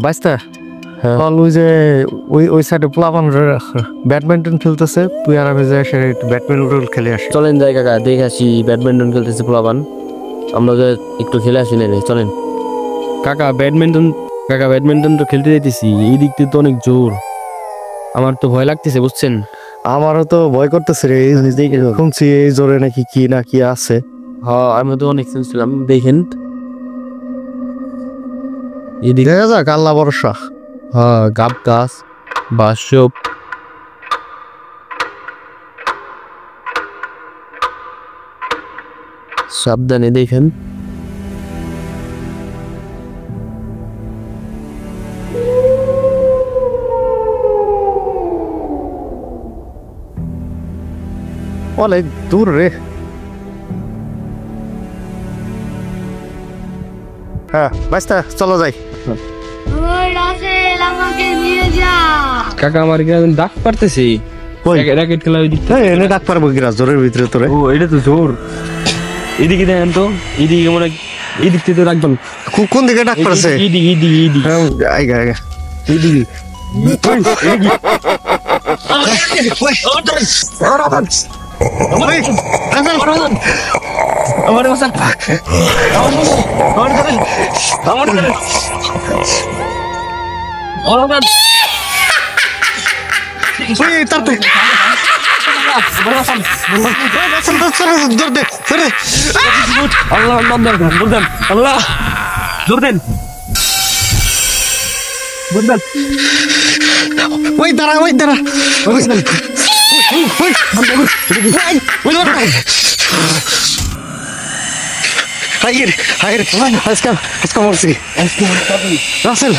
বাইস্তা হ্যাঁ বল ওই যে ওই সাইডে প্লাবন ব্যাডমিন্টন খেলতেছে তুই আর আমি যাই সেটা একটু ব্যাডমিন্টন খেলে আসি। চলেন যাই কাকা দেখে আসি ব্যাডমিন্টন খেলতেছে পোলাপান আমরা যে একটু খেলে আসি না চলেন কাকা ব্যাডমিন্টন তো খেলতে যাইতেছি এই দিক দিয়ে তো অনেক জোর আমার তো ভয় লাগতেছে বুঝছেন। আমারও তো ভয় করতেছে রে শুনছি এই জোরে নাকি কি না কি আছে। হ্যাঁ আমি তো অনেক শুনছিলাম দেখেন এদিকে দেখা যাক আল্লাহ ভরসা। হ্যাঁ গাব গাছ বাসব সাবধানে দেখেন অনেক দূর রে। হ্যাঁ বাইস্তা চলো যাই। ওই রাসেল আমাকে নিয়ে যা। কাকা আমার এখানে ডাক পারতেছি কই? র্যাকেট খেলা ওই দিক এনে ডাক পারবো কি জোরের ভিতরে তোরে? ও এটা তো জোর এদিকে দেখেন তো এদিকে মনে এই দিক থেকে রাখবেন কোন দিকে ডাক পারছে? এইদিকে আইগা আইগা এইদিকে আল্লাহ আল্লাহ জোর দেন ওই দাঁড়া রাসেল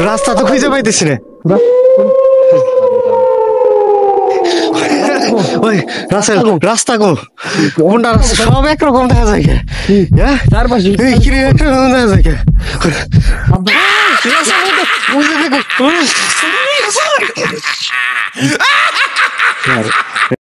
রাস্তা তো খুঁজে পাইতেছি না। ওই রাসেল রাস্তা গো কোনটা সব একরকম দেখা যায় চারপাশে একরকম দেখা যায়